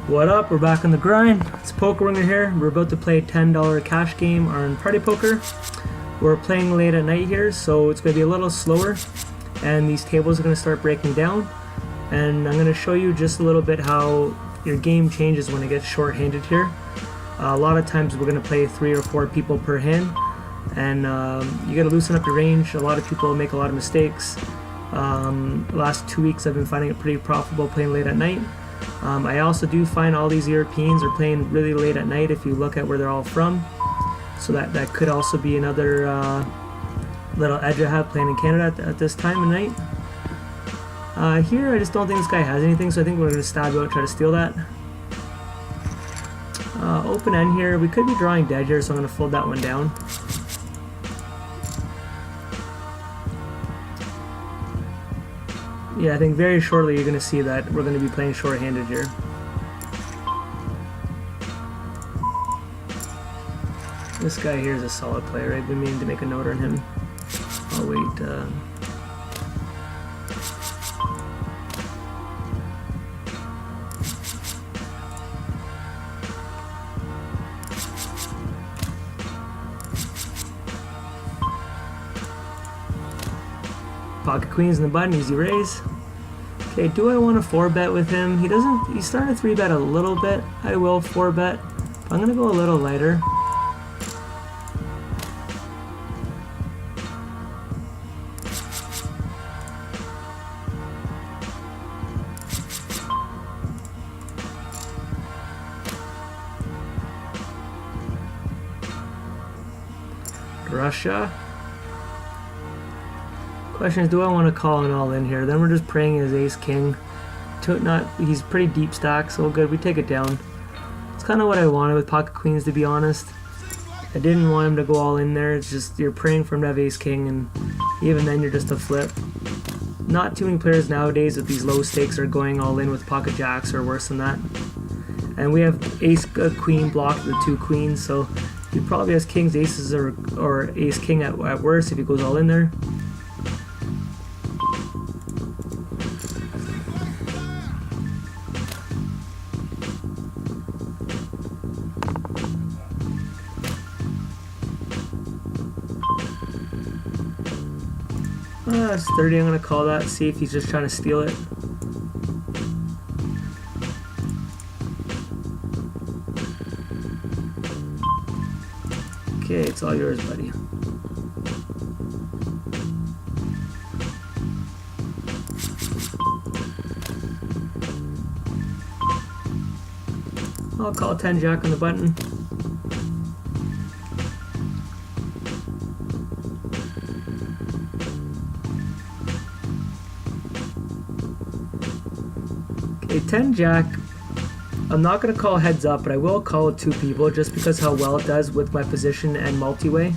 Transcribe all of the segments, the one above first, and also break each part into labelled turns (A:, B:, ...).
A: What up? We're back on the grind. It's PokerWinger here. We're about to play a $10 cash game on Party Poker. We're playing late at night here, so it's going to be a little slower, and these tables are going to start breaking down. And I'm going to show you just a little bit how your game changes when it gets short-handed here. A lot of times we're going to play 3 or 4 people per hand, and you got to loosen up your range. A lot of people make a lot of mistakes. The last 2 weeks I've been finding it pretty profitable playing late at night. I also do find all these Europeans are playing really late at night if you look at where they're all from. So that could also be another little edge I have playing in Canada at this time of night. Here I just don't think this guy has anything, so I think we're going to stab out, try to steal that. Open end here, we could be drawing dead here, so I'm going to fold that one down. Yeah, I think very shortly you're going to see that we're going to be playing short-handed here. This guy here is a solid player. I've been meaning to make a note on him. I'll wait. Pocket queens in the button, easy raise. Okay, do I want to 4-bet with him? He's starting to 3-bet a little bit. I will 4-bet. I'm gonna go a little lighter. Russia. Question is, do I want to call an all in here? Then we're just praying his ace king. He's pretty deep stack, so good. We take it down. It's kind of what I wanted with pocket queens, to be honest. I didn't want him to go all in there. It's just you're praying for him to have ace king, and even then you're just a flip. Not too many players nowadays with these low stakes are going all in with pocket jacks or worse than that. And we have ace queen blocked with 2 queens, so he probably has kings, aces, or ace king at worst if he goes all in there. That's 30, I'm going to call that, see if he's just trying to steal it. Okay, it's all yours, buddy. I'll call 10 jack on the button. Okay, 10 jack. I'm not going to call heads up, but I will call it 2 people just because how well it does with my position and multi-way.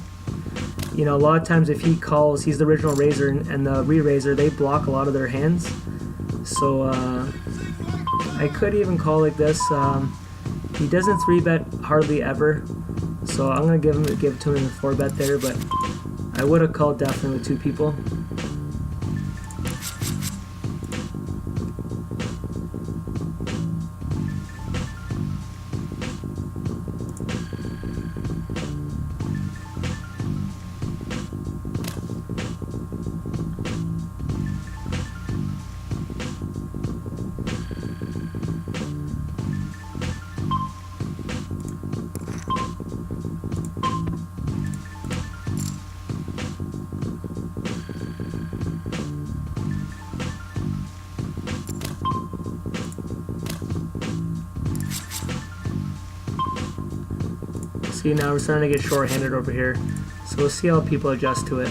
A: You know, a lot of times if he calls, he's the original raiser and the re-raiser, they block a lot of their hands. So I could even call like this. He doesn't 3-bet hardly ever, so I'm going to give it to him in the 4-bet there, but I would have called definitely with 2 people. See, now we're starting to get short-handed over here, so we'll see how people adjust to it.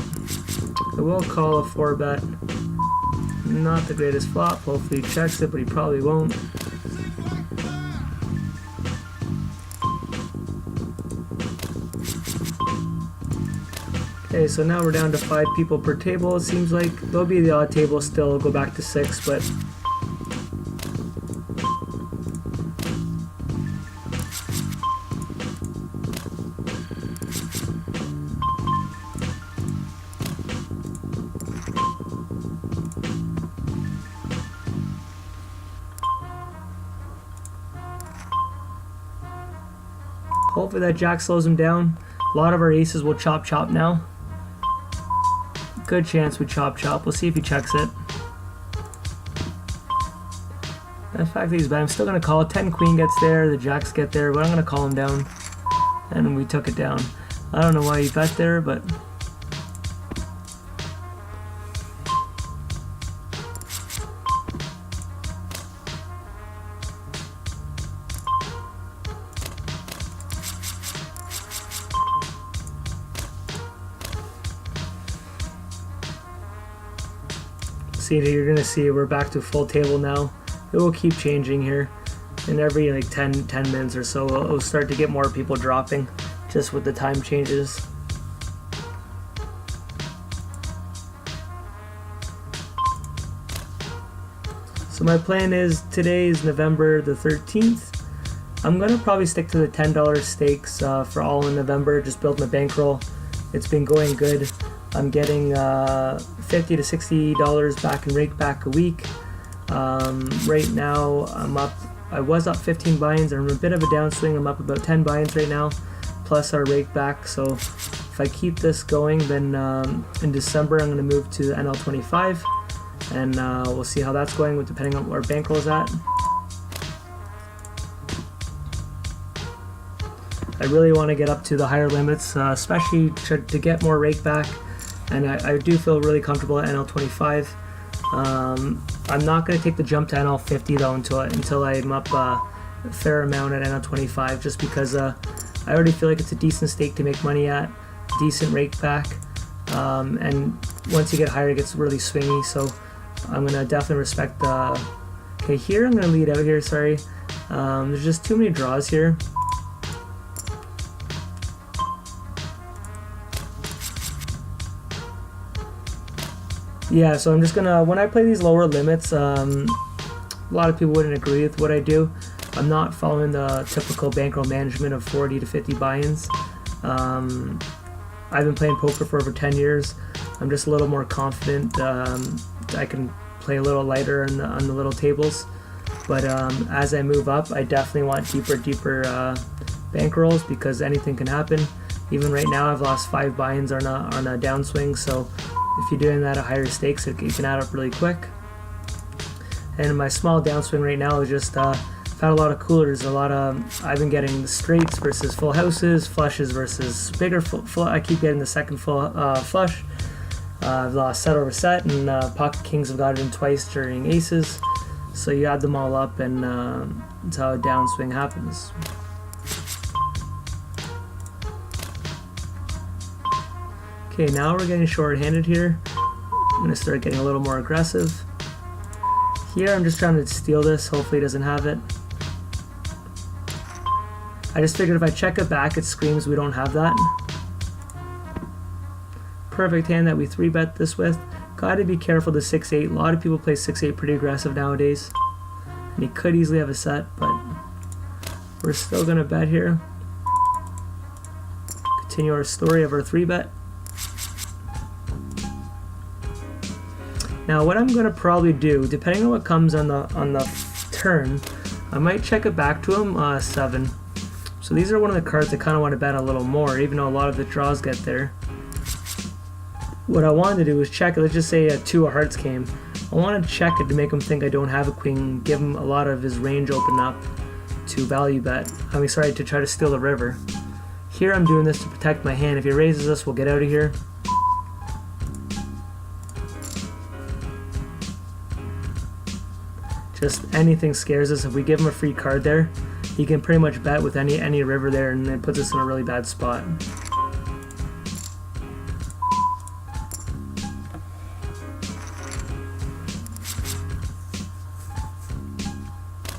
A: I will call a 4-bet. Not the greatest flop. Hopefully he checks it, but he probably won't. Okay, so now we're down to 5 people per table. It seems like there'll be the odd table still, go back to 6, but Hopefully that jack slows him down. A lot of our aces will chop chop now. Good chance we chop chop. We'll see if he checks it. The fact that he's bad, I'm still going to call it. 10 queen gets there, the jacks get there, but I'm going to call him down. And we took it down. I don't know why he bet there, but... See, you're going to see we're back to full table now. It will keep changing here. And every like 10 minutes or so, it'll start to get more people dropping just with the time changes. So my plan is, today is November the 13th. I'm going to probably stick to the $10 stakes for all in November, just build my bankroll. It's been going good. I'm getting $50 to $60 back in rake back a week. Right now I was up 15 buy-ins. I'm a bit of a downswing. I'm up about 10 buy-ins right now, plus our rake back. So if I keep this going, then in December I'm going to move to NL25, and we'll see how that's going with depending on where bankroll is at. I really want to get up to the higher limits, especially to get more rake back, and I do feel really comfortable at NL25. I'm not going to take the jump to NL50 though until I'm up a fair amount at NL25, just because I already feel like it's a decent stake to make money at, decent rake back, and once you get higher it gets really swingy, so I'm going to definitely respect the... Okay, here I'm going to lead out here, sorry. There's just too many draws here. Yeah, so I'm just gonna, when I play these lower limits, a lot of people wouldn't agree with what I do. I'm not following the typical bankroll management of 40 to 50 buy-ins. I've been playing poker for over 10 years. I'm just a little more confident. I can play a little lighter on the little tables. But as I move up, I definitely want deeper bankrolls, because anything can happen. Even right now, I've lost 5 buy-ins on a downswing, so if you're doing that at higher stakes, it can add up really quick. And my small downswing right now is just I've had a lot of coolers. I've been getting the straights versus full houses, flushes versus bigger full. I keep getting the second full flush. I've lost set over set, and pocket kings have got it in twice during aces. So you add them all up, and that's how a downswing happens. Okay, now we're getting short-handed here. I'm going to start getting a little more aggressive. Here I'm just trying to steal this, hopefully he doesn't have it. I just figured if I check it back, it screams we don't have that. Perfect hand that we 3-bet this with. Gotta be careful the 6-8. A lot of people play 6-8 pretty aggressive nowadays. And he could easily have a set, but we're still going to bet here. Continue our story of our 3-bet. Now what I'm going to probably do, depending on what comes on the turn, I might check it back to him, 7. So these are one of the cards I kind of want to bet a little more, even though a lot of the draws get there. What I wanted to do was check it. Let's just say a 2 of hearts came. I want to check it to make him think I don't have a queen, give him a lot of his range open up to value bet. To try to steal the river. Here I'm doing this to protect my hand. If he raises us, we'll get out of here. Just anything scares us. If we give him a free card there, he can pretty much bet with any river there, and it puts us in a really bad spot.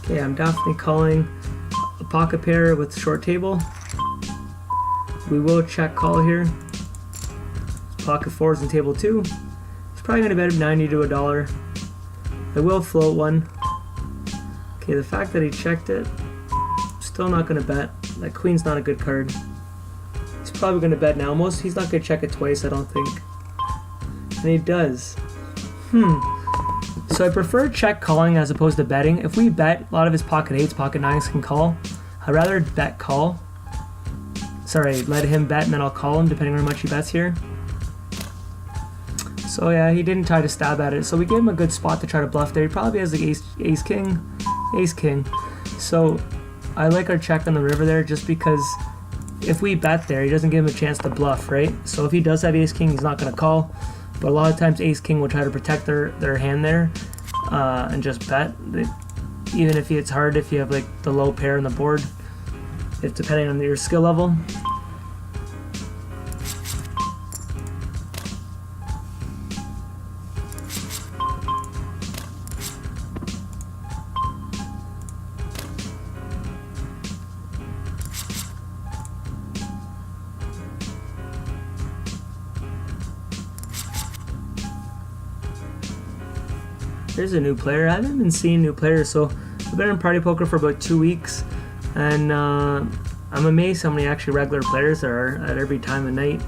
A: Okay, I'm definitely calling a pocket pair with short table. We will check call here. Pocket 4s in table 2. It's probably going to bet 90 to $1. I will float one. Okay, the fact that he checked it, still not going to bet. That queen's not a good card. He's probably going to bet now. He's not going to check it twice, I don't think. And he does. So I prefer check calling as opposed to betting. If we bet, a lot of his pocket 8s, pocket 9s can call. I'd rather bet call. sorry, let him bet and then I'll call him depending on how much he bets here. So yeah, he didn't try to stab at it. So we gave him a good spot to try to bluff there. He probably has like ace king. So I like our check on the river there just because if we bet there, he doesn't give him a chance to bluff, right? So if he does have ace king, he's not going to call. But a lot of times ace king will try to protect their hand there and just bet. Even if it's hard if you have like the low pair on the board, if depending on your skill level. There's a new player. I haven't been seeing new players, so I've been in party poker for about 2 weeks, and I'm amazed how many actually regular players there are at every time of night.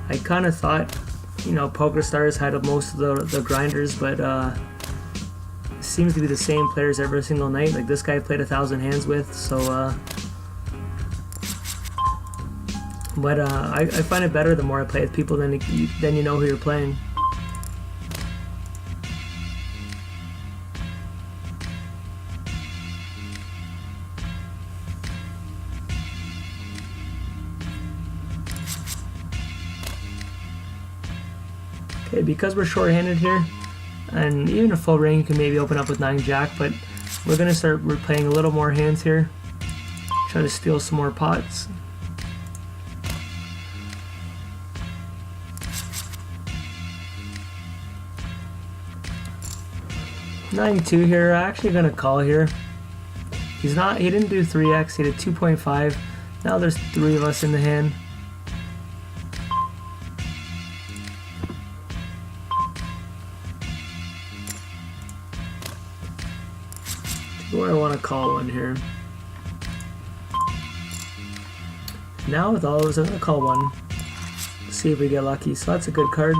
A: I kind of thought, you know, PokerStars had most of the grinders, but it seems to be the same players every single night. Like this guy I played 1,000 hands with, so but I find it better the more I play with people than you know who you're playing. Okay, because we're short-handed here, and even a full ring you can maybe open up with 9-jack, but we're gonna start playing a little more hands here. Try to steal some more pots. (9-2) here. I'm actually gonna call here. He didn't do 3x. He did 2.5. Now there's 3 of us in the hand. Do I want to call one here? Now with all of us, I'm going to call one. See if we get lucky. So that's a good card.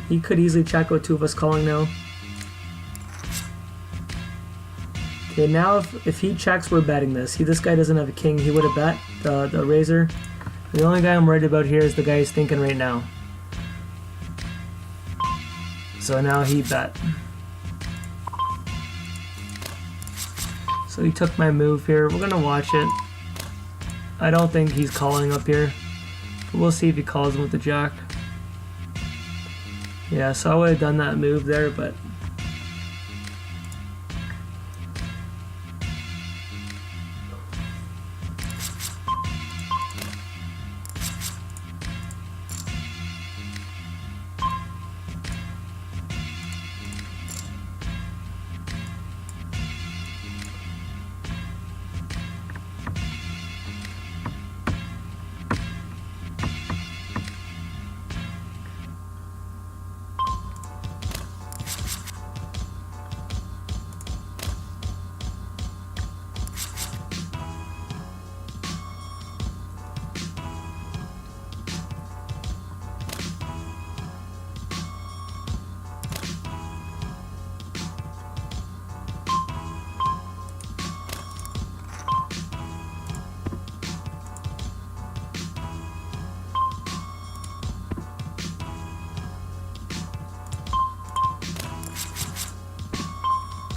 A: He could easily check with 2 of us calling now. Okay, now if he checks, we're betting this. This guy doesn't have a king. He would have bet the razor. The only guy I'm worried about here is the guy he's thinking right now. So now he bet. So he took my move here. We're gonna watch it. I don't think he's calling up here. But we'll see if he calls him with the jack. Yeah, so I would have done that move there, but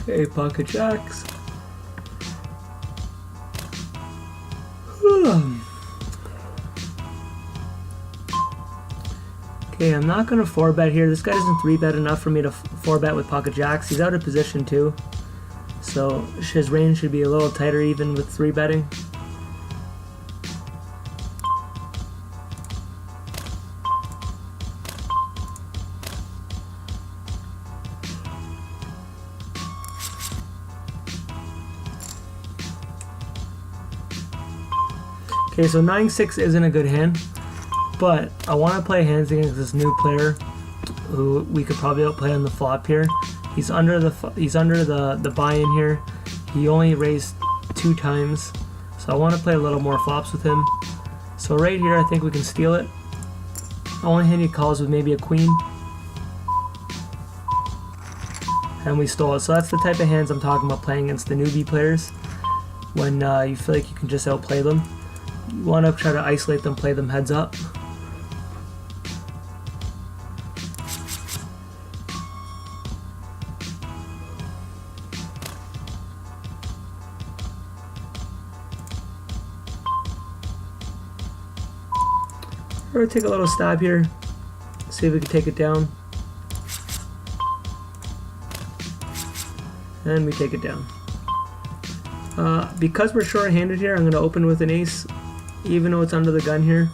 A: okay, pocket jacks. Okay, I'm not going to 4-bet here. This guy doesn't 3-bet enough for me to 4-bet with pocket jacks. He's out of position too. So his range should be a little tighter even with 3-betting. Okay, so 9-6 isn't a good hand, but I want to play hands against this new player who we could probably outplay on the flop here. He's under the buy-in here. He only raised 2 times, so I want to play a little more flops with him. So right here, I think we can steal it. The only hand he calls with maybe a queen, and we stole it. So that's the type of hands I'm talking about playing against the newbie players. when you feel like you can just outplay them. You want to try to isolate them, play them heads up. We're going to take a little stab here, see if we can take it down. And we take it down. Because we're short-handed here, I'm going to open with an ace, even though it's under the gun here.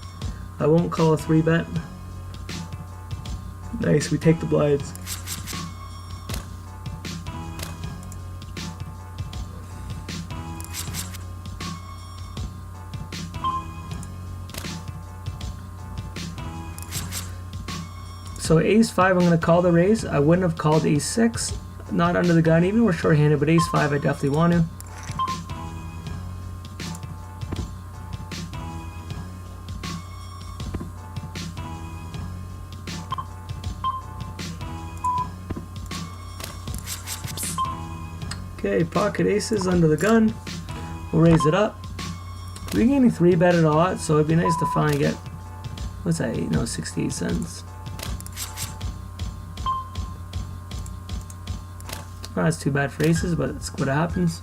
A: I won't call a 3-bet. Nice, we take the blinds. So ace 5, I'm going to call the raise. I wouldn't have called ace 6, not under the gun, even we're short-handed, but ace 5 I definitely want to. Okay, pocket aces under the gun. We'll raise it up. We're getting 3-betted a lot, so it'd be nice to finally get, what's that, 68 cents. Not that's too bad for aces, but it's what happens.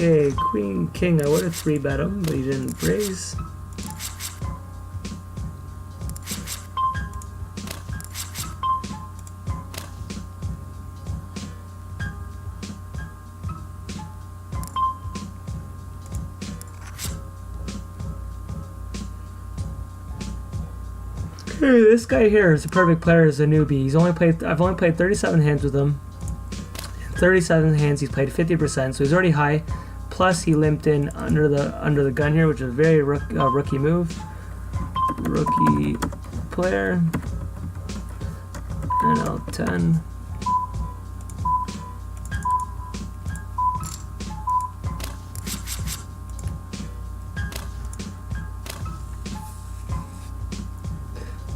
A: Okay, queen, king, I would have 3-bet him, but he didn't raise. Okay, this guy here is a perfect player as a newbie. I've only played 37 hands with him. In 37 hands he's played 50%, so he's already high. Plus he limped in under the gun here, which is a very rookie move. Rookie player. NL10.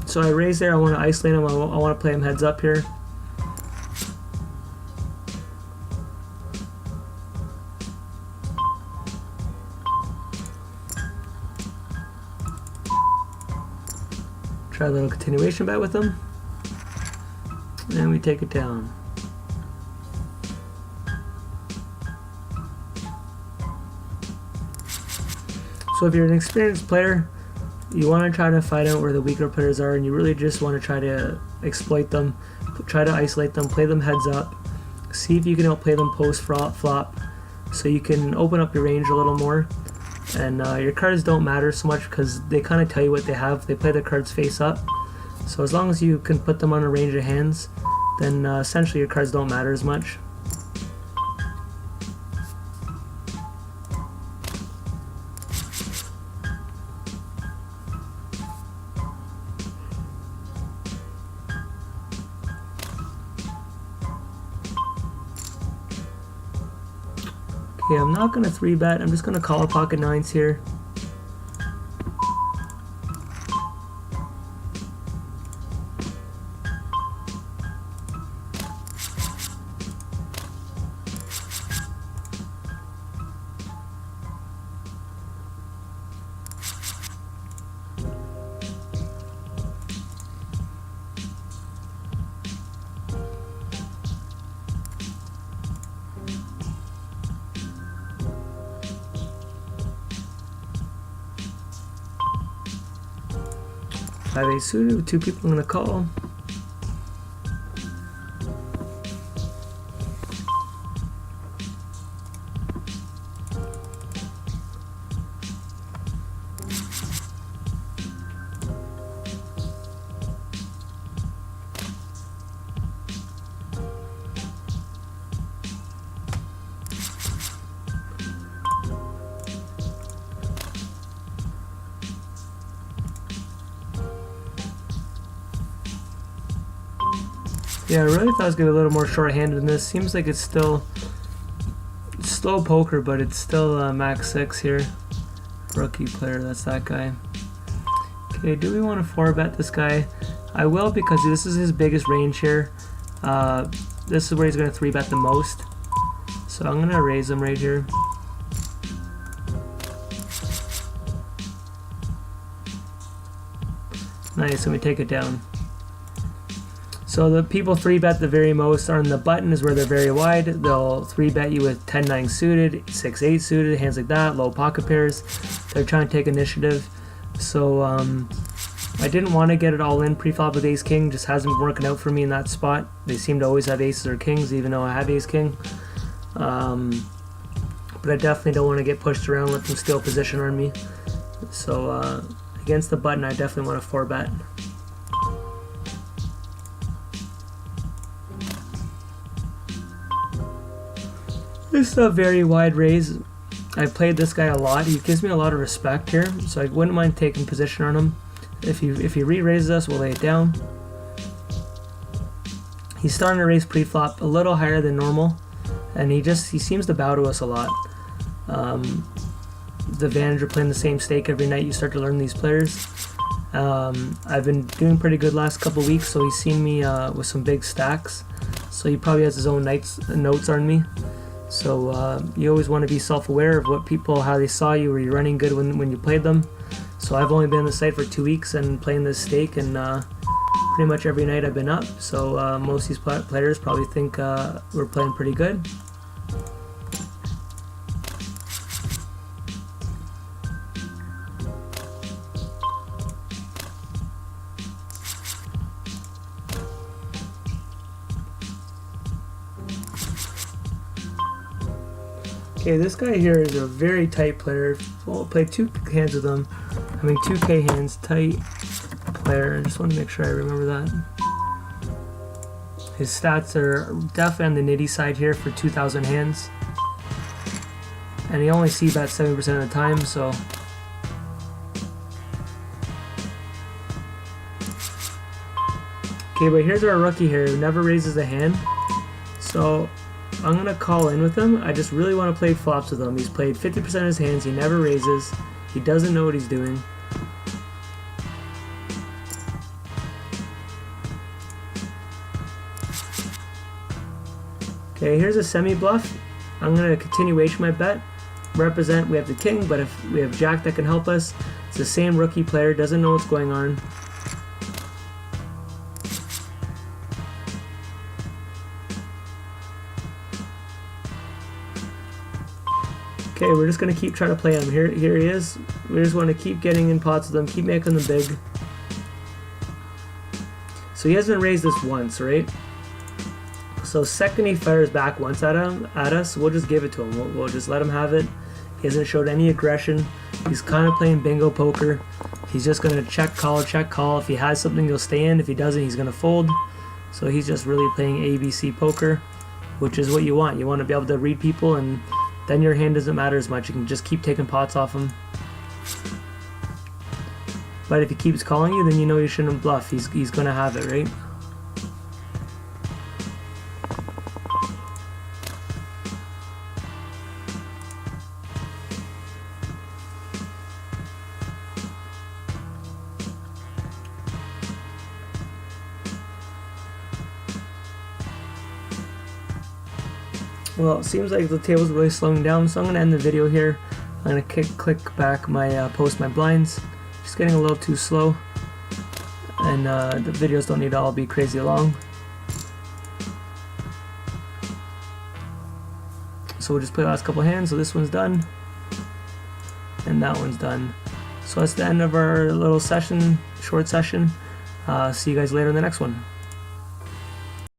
A: So I raise there, I want to isolate him, I want to play him heads up here. Try a little continuation bet with him. And we take it down. So if you're an experienced player, you want to try to find out where the weaker players are, and you really just want to try to exploit them, try to isolate them, play them heads up, see if you can outplay them post flop, so you can open up your range a little more. And your cards don't matter so much because they kind of tell you what they have. They play the cards face up, so as long as you can put them on a range of hands, then essentially your cards don't matter as much. Okay, I'm not going to 3-bet, I'm just going to call a pocket 9s here. Five ace suited with 2 people I'm going to call. Yeah, I really thought it was going to be a little more short-handed than this. Seems like it's still slow poker, but it's still max 6 here. Rookie player, that's that guy. Okay, do we want to 4-bet this guy? I will, because this is his biggest range here. This is where he's going to 3-bet the most. So I'm going to raise him right here. Nice, and we take it down. So the people 3-bet the very most on the button is where they're very wide. They'll 3-bet you with 10-9 suited, 6-8 suited, hands like that, low pocket pairs. They're trying to take initiative. So I didn't want to get it all in pre-flop with ace-king. Just hasn't been working out for me in that spot. They seem to always have aces or kings, even though I have ace-king. But I definitely don't want to get pushed around, let them steal position on me. So against the button, I definitely want to 4-bet. This is a very wide raise. I've played this guy a lot. He gives me a lot of respect here, so I wouldn't mind taking position on him. If he re-raises us, we'll lay it down. He's starting to raise pre-flop a little higher than normal, and he seems to bow to us a lot. The advantage of playing the same stake every night, you start to learn these players. I've been doing pretty good last couple weeks, so he's seen me with some big stacks. So he probably has his own notes on me. So you always want to be self-aware of what people, how they saw you. Were you running good when you played them? So I've only been on the site for 2 weeks and playing this stake, and pretty much every night I've been up. So most of these players probably think we're playing pretty good. Okay, this guy here is a very tight player. We'll play 2 hands with him. I mean 2K hands, tight player. I just want to make sure I remember that. His stats are definitely on the nitty side here for 2,000 hands. And he only c-bets 70% of the time, so... Okay, but here's our rookie here who never raises a hand. So I'm going to call in with him. I just really want to play flops with him. He's played 50% of his hands. He never raises. He doesn't know what he's doing. Okay, here's a semi-bluff. I'm going to continuation my bet. Represent, we have the king, but if we have jack that can help us. It's the same rookie player, doesn't know what's going on. Okay, we're just going to keep trying to play him. Here he is. We just want to keep getting in pots with him, keep making them big. So he hasn't raised this once, right? So second he fires back once at us, we'll just give it to him. We'll just let him have it. He hasn't showed any aggression. He's kind of playing bingo poker. He's just going to check call. If he has something, he'll stay in. If he doesn't, he's going to fold. So he's just really playing ABC poker, which is what you want. You want to be able to read people, and then your hand doesn't matter as much. You can just keep taking pots off him. But if he keeps calling you, then you know you shouldn't bluff. He's going to have it, right? Well, it seems like the table's really slowing down, so I'm going to end the video here. I'm going to click back my post my blinds. Just getting a little too slow, and the videos don't need to all be crazy long. So we'll just play the last couple hands. So this one's done, and that one's done. So that's the end of our little session, short session. See you guys later in the next one.